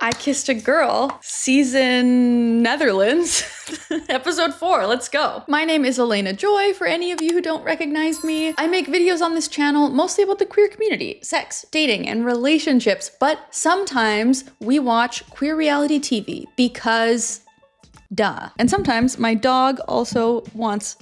I Kissed a Girl, season Netherlands, episode 4. Let's go. My name is Elena Joy, for any of you who don't recognize me. I make videos on this channel mostly about the queer community, sex, dating, and relationships, but sometimes we watch queer reality TV because duh. And sometimes my dog also wants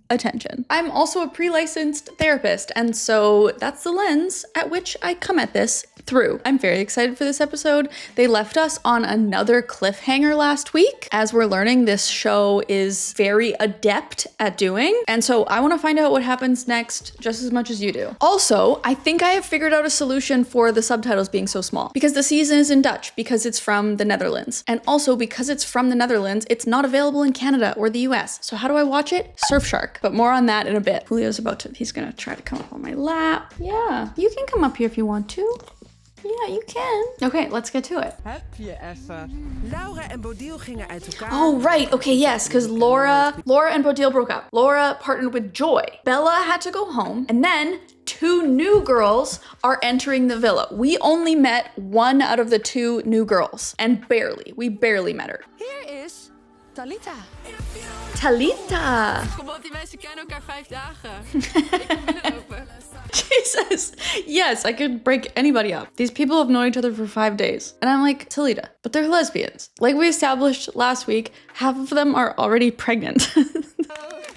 attention. I'm also a pre-licensed therapist, and so that's the lens at which I come at this through. I'm very excited for this episode. They left us on another cliffhanger last week. As we're learning, this show is very adept at doing, and so I want to find out what happens next just as much as you do. Also, I think I have figured out a solution for the subtitles being so small, because the season is in Dutch, because it's from the Netherlands, and also because it's from the Netherlands, it's not available in Canada or the US. So how do I watch it? Surfshark. But more on that in a bit. Julio's he's gonna try to come up on my lap. Yeah, you can come up here if you want to. Yeah, you can. Okay, let's get to it. Laura en Bodil gingen uit elkaar. Oh, right. Okay, yes, because Laura and Bodil broke up. Laura partnered with Joy. Bella had to go home, and then 2 new girls are entering the villa. We only met 1 out of the 2 new girls, and we barely met her. Hier is Talita. Talita. Want die mensen kennen elkaar 5 dagen. Ik kan binnenlopen. Jesus. Yes, I could break anybody up. These people have known each other for 5 days. And I'm like, Talita, but they're lesbians. Like we established last week, half of them are already pregnant.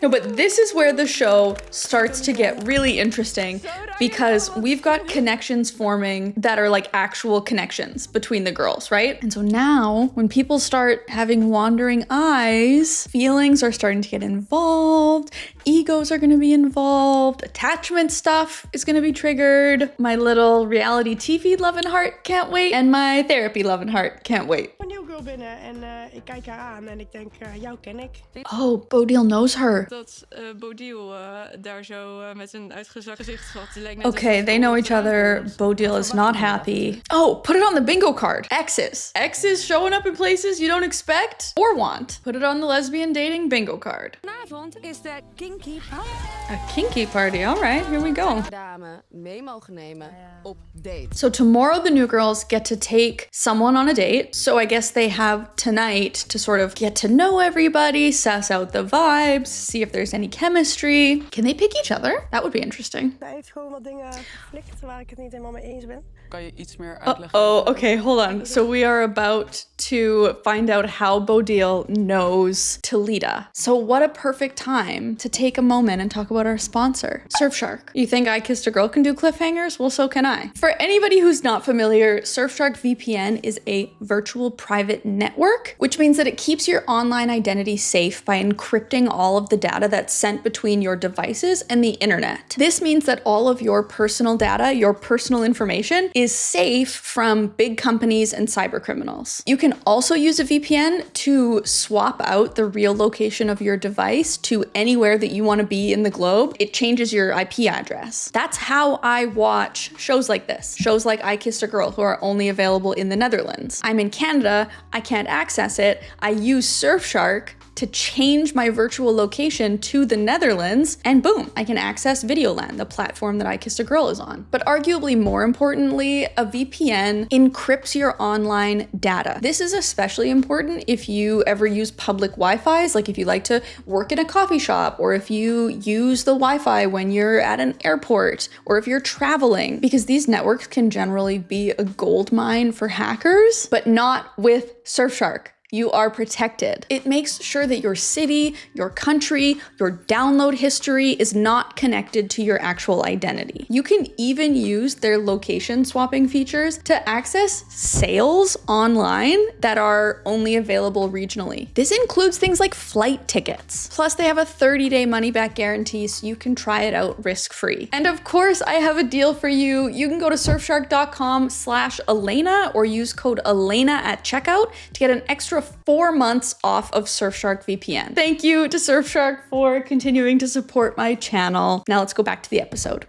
No, but this is where the show starts to get really interesting because we've got connections forming that are like actual connections between the girls, right? And so now when people start having wandering eyes, feelings are starting to get involved, egos are going to be involved, attachment stuff is going to be triggered, my little reality TV love and heart can't wait, and my therapy love and heart can't wait. Een nieuwe girl binnen en ik kijk haar aan en ik denk, jou ken ik. Oh, Bodil knows her. Dat Bodil daar zo met een uitgezakt gezicht zat. Okay, they know each other. Bodil is not happy. Oh, put it on the bingo card. Exes. Exes showing up in places you don't expect or want. Put it on the lesbian dating bingo card. Vanavond is de Kinky party. A kinky party. All right, here we go. Dame mee mogen nemen op date. So tomorrow the new girls get to take someone on a date. So I guess they have tonight to sort of get to know everybody, suss out the vibes, see if there's any chemistry. Can they pick each other? That would be interesting. Hij heeft gewoon wat dingen geflikt waar ik het niet helemaal mee eens ben. Kan je iets meer uitleggen? Oh, okay, hold on. So we are about to find out how Bodil knows Talita. So what a perfect time to take a moment and talk about our sponsor, Surfshark. You think I Kissed a Girl can do cliffhangers? Well, so can I. For anybody who's not familiar, Surfshark VPN is a virtual private network, which means that it keeps your online identity safe by encrypting all of the data that's sent between your devices and the internet. This means that all of your personal data, your personal information, is safe from big companies and cyber criminals. You can also use a VPN to swap out the real location of your device to anywhere that you want to be in the globe. It changes your IP address. That's how I watch shows like this. Shows like I Kissed a Girl, who are only available in the Netherlands. I'm in Canada, I can't access it. I use Surfshark to change my virtual location to the Netherlands, and boom, I can access Videoland, the platform that I Kissed a Girl is on. But arguably more importantly, a VPN encrypts your online data. This is especially important if you ever use public Wi-Fi's, like if you like to work in a coffee shop, or if you use the Wi-Fi when you're at an airport, or if you're traveling, because these networks can generally be a gold mine for hackers, but not with Surfshark. You are protected. It makes sure that your city, your country, your download history is not connected to your actual identity. You can even use their location swapping features to access sales online that are only available regionally. This includes things like flight tickets. Plus, they have a 30-day money-back guarantee, so you can try it out risk-free. And of course, I have a deal for you. You can go to surfshark.com/Elena or use code Elena at checkout to get an extra 4 months off of Surfshark VPN. Thank you to Surfshark for continuing to support my channel. Now let's go back to the episode.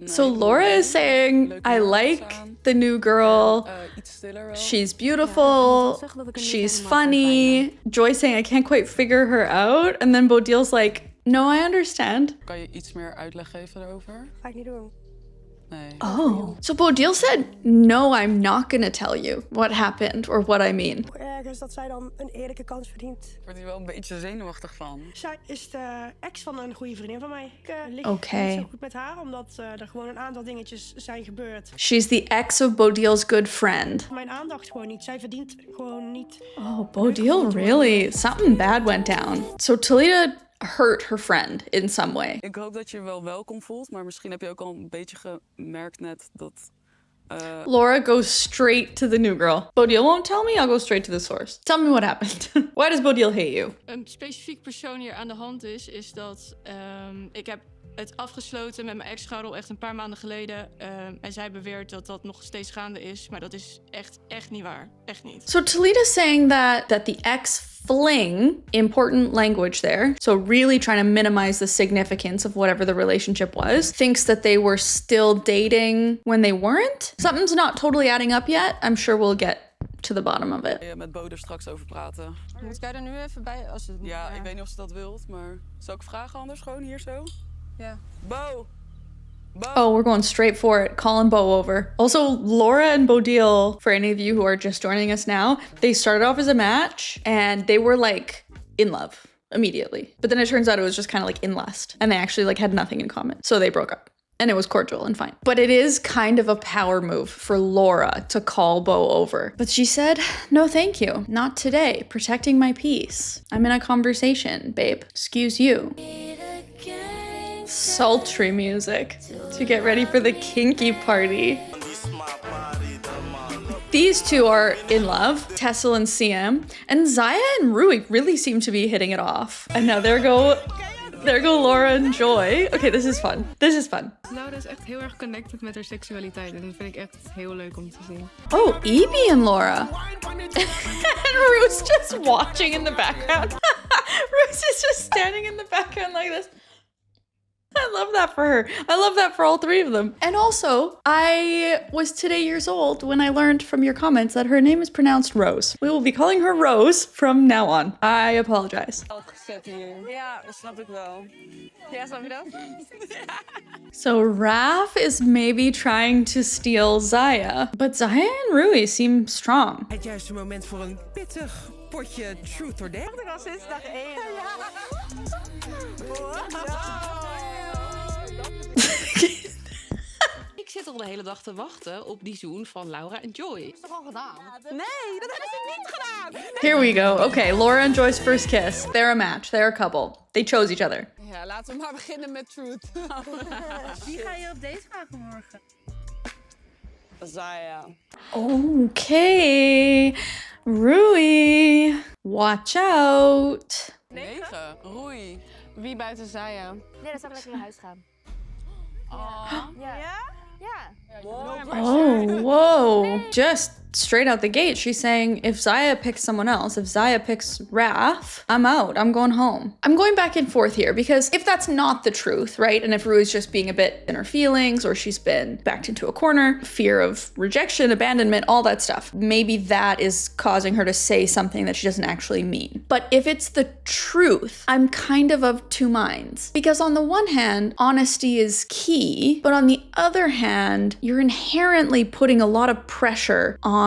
So Laura is saying, I like the new girl. She's beautiful. She's funny. Joy saying, I can't quite figure her out. And then Bodil's like, no, I understand. Kan je iets meer uitleg geven daarover? Ga ik niet doen. Nee. Oh. So Bodil said, no, I'm not gonna tell you what happened or what I mean. Ergens dat zij dan een eerlijke kans verdient. Ik word hier wel een beetje zenuwachtig van. Zij is de ex van een goede vriendin van mij. Ik lig Okay. niet zo goed met haar, omdat er gewoon een aantal dingetjes zijn gebeurd. She's the ex of Bodil's good friend. Mijn aandacht gewoon niet. Zij verdient gewoon niet. Oh, Bodil, really? Something bad went down. So Talita hurt her friend in some way. Ik hoop dat je je wel welkom voelt, maar misschien heb je ook al een beetje gemerkt net dat... Laura goes straight to the new girl. Bodil won't tell me, I'll go straight to the source. Tell me what happened. Why does Bodil hate you? Een specifiek persoon hier aan de hand is dat ik heb het afgesloten met mijn ex-scharrel echt een paar maanden geleden. En zij beweert dat dat nog steeds gaande is, maar dat is echt niet waar. Echt niet. So Talita's saying that the ex-fling, important language there, so really trying to minimize the significance of whatever the relationship was, thinks that they were still dating when they weren't? Something's not totally adding up yet. I'm sure we'll get to the bottom of it. Met Bo er straks over praten. Moet jij er nu even bij? Als het Ja, ik weet niet of ze dat wilt, maar... Zou ik vragen anders gewoon hier zo? Ja. Bo! Bo! Oh, we're going straight for it. Calling Bo over. Also, Laura and Bodil, for any of you who are just joining us now, they started off as a match and they were like in love immediately. But then it turns out it was just kind of like in lust and they actually like had nothing in common. So they broke up. And it was cordial and fine. But it is kind of a power move for Laura to call Bo over. But she said, no, thank you. Not today. Protecting my peace. I'm in a conversation, babe. Excuse you. Sultry music to get ready for the kinky party. These two are in love, Tessel and CM, and Zaya and Rui really seem to be hitting it off. And now there go Laura and Joy. Okay, this is fun. This is fun. Laura is echt heel erg connected met haar seksualiteit. En dat vind ik echt heel leuk om te zien. Oh, Evie and Laura. And Ruth's just watching in the background. Ruth is just standing in the background like this. I love that for her. I love that for all three of them. And also, I was today years old when I learned from your comments that her name is pronounced Rose. We will be calling her Rose from now on. I apologize. Gezet hier. Ja, dat snap ik wel. Ja, snap je dat? So Raph is maybe trying to steal Zaya, but Zaya and Rui seem strong. Het juiste moment voor een pittig potje truth or dare. Ik al sinds dag 1. Ik zit al de hele dag te wachten op die zoen van Laura en Joy. Dat is toch al gedaan? Nee, dat hebben ze niet gedaan. Here we go. Okay, Laura and Joy's first kiss. They're a match. They're a couple. They chose each other. Ja, laten we maar beginnen met truth. Wie ga je op date vragen morgen? Zaya. Okay. Rui, watch out. 9. Roei. Wie buiten Zaya? Nee, dan zou ik lekker naar huis gaan. Ja? Ja. Oh, whoa. Just straight out the gate, she's saying if Zaya picks someone else, if Zaya picks Raph, I'm out. I'm going home. I'm going back and forth here because if that's not the truth, right? And if Rui's just being a bit in her feelings or she's been backed into a corner, fear of rejection, abandonment, all that stuff, maybe that is causing her to say something that she doesn't actually mean. But if it's the truth, I'm kind of two minds. Because on the one hand, honesty is key, but on the other hand, you're inherently putting a lot of pressure on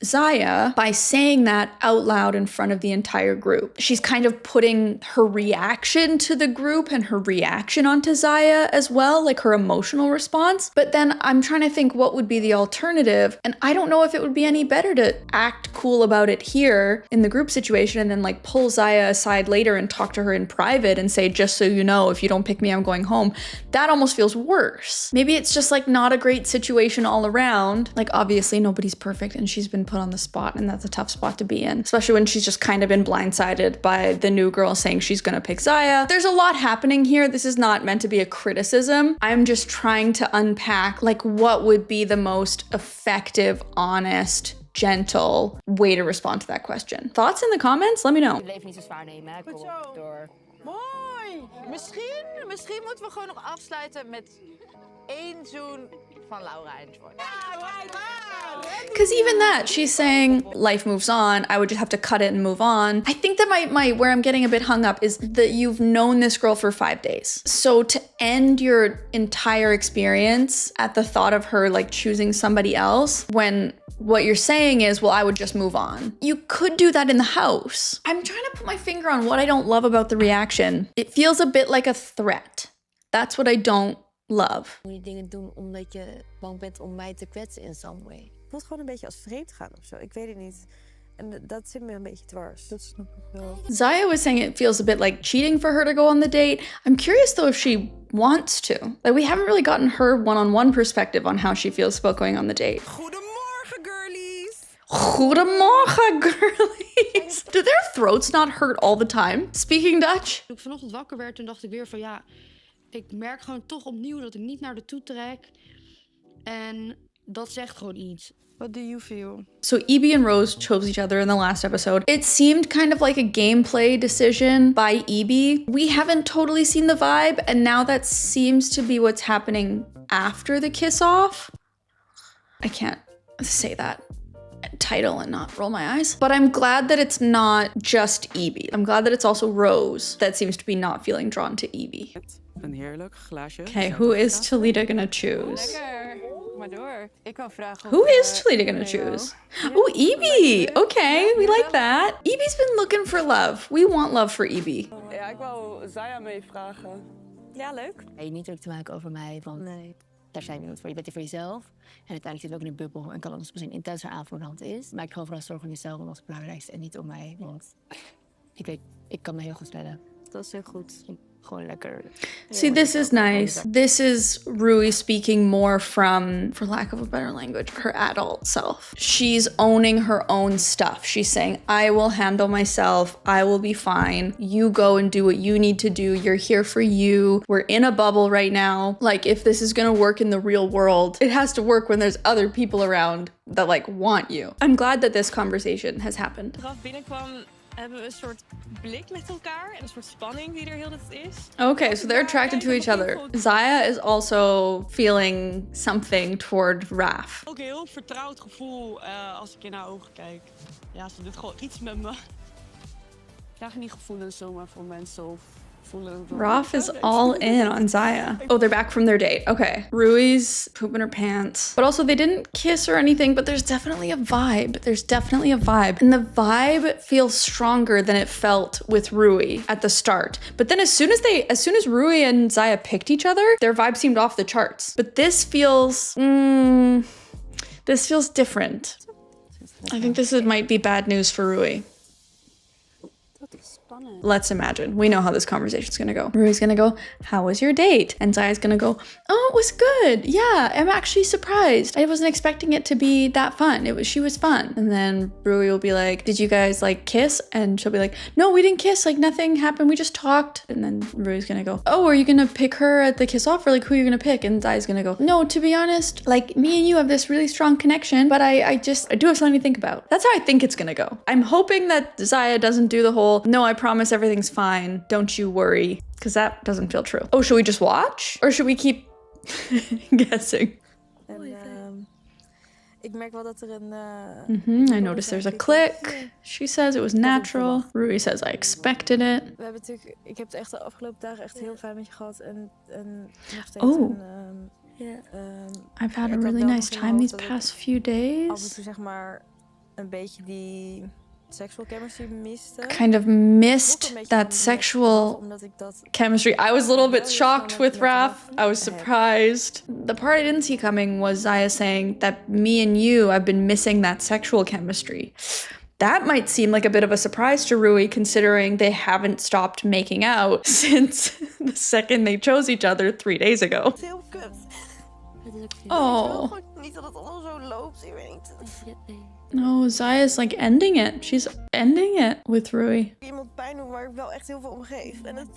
Zaya by saying that out loud in front of the entire group. She's kind of putting her reaction to the group and her reaction onto Zaya as well, like her emotional response. But then I'm trying to think what would be the alternative, and I don't know if it would be any better to act cool about it here in the group situation and then like pull Zaya aside later and talk to her in private and say, just so you know, if you don't pick me, I'm going home. That almost feels worse. Maybe it's just like not a great situation all around. Like obviously nobody's perfect and she's been put on the spot and that's a tough spot to be in, especially when she's just kind of been blindsided by the new girl saying she's gonna pick Zaya. There's a lot happening here. This is not meant to be a criticism. I'm just trying to unpack like what would be the most effective, honest, gentle way to respond to that question. Thoughts in the comments? Let me know. Het leven niet zo zwaar nemen, hè. Kom op, door. Mooi! Misschien moeten we gewoon nog afsluiten met 1 zoen van Laura enjoy. Because even that, she's saying life moves on. I would just have to cut it and move on. I think that where I'm getting a bit hung up is that you've known this girl for 5 days. So to end your entire experience at the thought of her like choosing somebody else when what you're saying is, well, I would just move on. You could do that in the house. I'm trying to put my finger on what I don't love about the reaction. It feels a bit like a threat. That's what I don't love. Moet je dingen doen omdat je bang bent om mij te kwetsen in some way. Het voelt gewoon een beetje als vreemd gaan of zo. Ik weet het niet. En dat zit me een beetje dwars. Dat snap ik wel. Zaya was saying it feels a bit like cheating for her to go on the date. I'm curious though if she wants to. Like we haven't really gotten her one-on-one perspective on how she feels about going on the date. Goedemorgen, girlies. Goedemorgen, girlies. Do their throats not hurt all the time? Speaking Dutch? Toen ik vanochtend wakker werd, toen dacht ik weer van ja, ik merk gewoon toch opnieuw dat ik niet naar de toe trek. En dat zegt gewoon iets. What do you feel? So Evie and Rose chose each other in the last episode. It seemed kind of like a gameplay decision by Evie. We haven't totally seen the vibe, and now that seems to be what's happening after the kiss-off. I can't say that title and not roll my eyes. But I'm glad that it's not just Evie. I'm glad that it's also Rose that seems to be not feeling drawn to Evie. Een heerlijk glaasje. Okay, who is Talita gonna choose? Lekker. Maar door. Ik wou vragen Who is Talita gonna choose? Oh, Evie. Okay, we like that. Evie's been looking for love. We want love for Evie. Ja, ik wou Zaya meevragen. Ja, leuk. Je niet druk te maken over mij, want Nee. daar zijn we niet voor. Je bent er voor jezelf. En uiteindelijk zit je ook in een bubbel en kan anders misschien een intenser aan voor de hand is. Maar ik ga vooral zorgen om jezelf, want dat is het belangrijkste en niet om mij. Want ik weet, ik kan me heel goed redden. Dat is heel goed. Gewoon lekker. See, this is nice. This is Rui speaking more from, for lack of a better language, her adult self. She's owning her own stuff. She's saying, I will handle myself. I will be fine. You go and do what you need to do. You're here for you. We're in a bubble right now. Like, if this is gonna work in the real world, it has to work when there's other people around that like want you. I'm glad that this conversation has happened. Vanaf binnenkwam hebben we een soort blik met elkaar en een soort spanning die er heel de tijd is. Okay, so they're attracted to each other. Zaya is also feeling something toward Raf. Ook een heel vertrouwd gevoel als ik in haar ogen kijk. Ja, ze doet gewoon iets met me. Ik krijg niet gevoelens zomaar voor mensen of voelen. Raf is all in on Zaya. Oh, they're back from their date. Okay. Rui's pooping her pants. But also they didn't kiss or anything, but there's definitely a vibe. There's definitely a vibe. And the vibe feels stronger than it felt with Rui at the start. But then as soon as Rui and Zaya picked each other, their vibe seemed off the charts. But this feels different. I think might be bad news for Rui. Let's imagine. We know how this conversation's gonna go. Rui's gonna go, how was your date? And Zaya's gonna go, oh, it was good. Yeah, I'm actually surprised. I wasn't expecting it to be that fun. She was fun. And then Rui will be like, did you guys like kiss? And she'll be like, no, we didn't kiss. Like nothing happened. We just talked. And then Rui's gonna go, oh, are you gonna pick her at the kiss off or like who are you gonna pick? And Zaya's gonna go, no, to be honest, like me and you have this really strong connection, but I do have something to think about. That's how I think it's gonna go. I'm hoping that Zaya doesn't do the whole, no, I promise everything's fine, don't you worry, because that doesn't feel true. Oh, should we just watch? Or should we keep guessing? En ik merk wel dat er een... I noticed there's a click. She says it was natural. Rui says I expected it. We hebben natuurlijk... Ik heb het echt de afgelopen dagen echt heel fijn met je gehad. En nog steeds I've had a really nice time these past few days. Af en toe zeg maar een beetje die... sexual chemistry miste. Kind of missed that sexual chemistry. I was a little bit shocked with Raf. I was surprised. The part I didn't see coming was Zaya saying that me and you, I've been missing that sexual chemistry. That might seem like a bit of a surprise to Rui, considering they haven't stopped making out since the second they chose each other 3 days ago. Heel kut. Oh. Niet dat het allemaal zo loopt, je weet. No, Zaya's like ending it. She's ending it with Rui. Iemand pijn doen waar ik wel echt heel veel om geef. En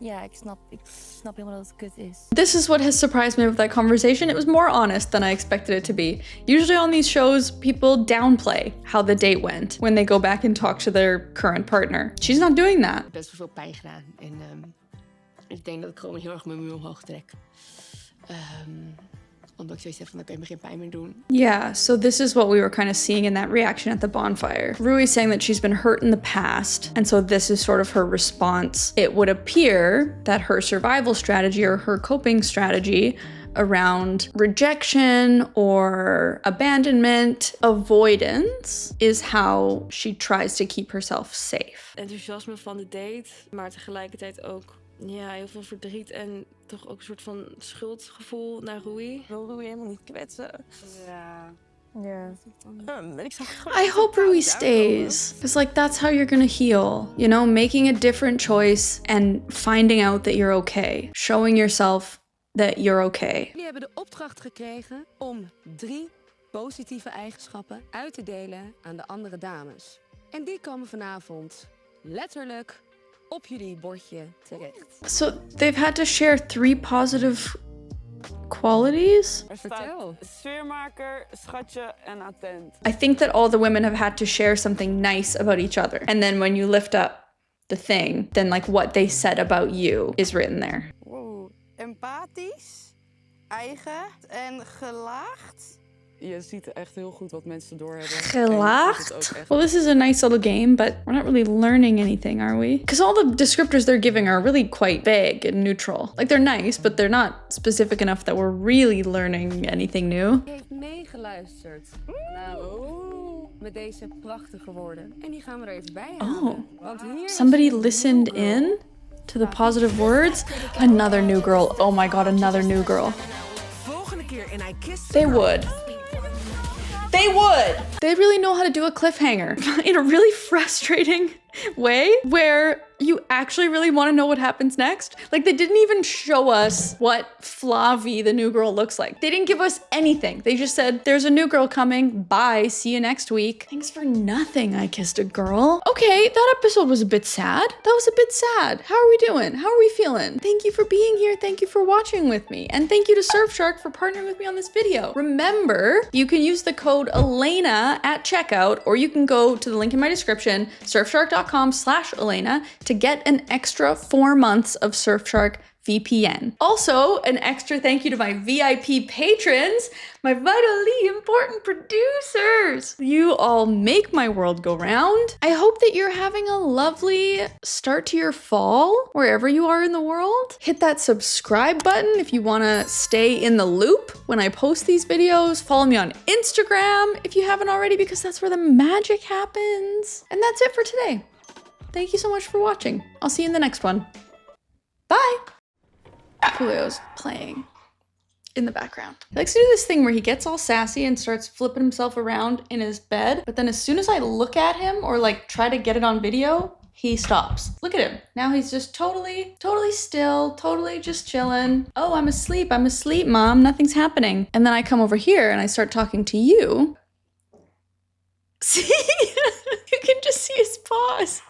Ja, ik snap helemaal dat het kut is. This is what has surprised me with that conversation. It was more honest than I expected it to be. Usually on these shows, people downplay how the date went when they go back and talk to their current partner. She's not doing that. Ik heb best wel veel pijn gedaan. En ik denk dat ik gewoon heel erg mijn muur omhoog trek. Omdat ik zoiets heb van, dan kun je me geen pijn meer doen. Yeah, so this is what we were kind of seeing in that reaction at the bonfire. Rui's saying that she's been hurt in the past, and so this is sort of her response. It would appear that her survival strategy or her coping strategy around rejection or abandonment, avoidance, is how she tries to keep herself safe. Enthousiasme van de date, maar tegelijkertijd ook heel veel verdriet en toch ook een soort van schuldgevoel naar Rui. Ik wil Rui helemaal niet kwetsen. Ja. Ja. I hope Rui stays, because like that's how you're gonna heal, you know, making a different choice and finding out that you're okay, showing yourself that you're okay. Jullie hebben de opdracht gekregen om 3 positieve eigenschappen uit te delen aan de andere dames. En die komen vanavond letterlijk op jullie bordje terecht. So they've had to share 3 positive qualities? Er staat sfeermaker, schatje en attent. I think that all the women have had to share something nice about each other. And then when you lift up the thing, then like what they said about you is written there. Wow. Empathisch, eigen en gelaagd. Je ziet echt heel goed wat mensen doorhebben. Gelaagd? Well, this is a nice little game, but we're not really learning anything, are we? Because all the descriptors they're giving are really quite vague and neutral. Like, they're nice, but they're not specific enough that we're really learning anything new. Je heeft meegeluisterd. Nou, met deze prachtige woorden. En die gaan we er even bij halen. Want hier Somebody listened in to the positive words? Another new girl. Oh my god, another new girl. Volgende keer in I Kissed They would. They would! They really know how to do a cliffhanger in a really frustrating way where you actually really want to know what happens next. Like, they didn't even show us what Flavi, the new girl, looks like. They didn't give us anything. They just said, there's a new girl coming. Bye. See you next week. Thanks for nothing, I Kissed a Girl. Okay, that episode was a bit sad. That was a bit sad. How are we doing? How are we feeling? Thank you for being here. Thank you for watching with me. And thank you to Surfshark for partnering with me on this video. Remember, you can use the code ELENA at checkout, or you can go to the link in my description, surfshark.com/Elena, to get an extra 4 months of Surfshark VPN. Also, an extra thank you to my VIP patrons, my vitally important producers. You all make my world go round. I hope that you're having a lovely start to your fall, wherever you are in the world. Hit that subscribe button if you want to stay in the loop when I post these videos. Follow me on Instagram if you haven't already, because that's where the magic happens. And that's it for today. Thank you so much for watching. I'll see you in the next one. Bye! Julio's playing in the background. He likes to do this thing where he gets all sassy and starts flipping himself around in his bed, but then as soon as I look at him or like try to get it on video, he stops. Look at him. Now he's just totally still, totally just chilling. Oh, I'm asleep, Mom, nothing's happening. And then I come over here and I start talking to you. See? You can just see his paws.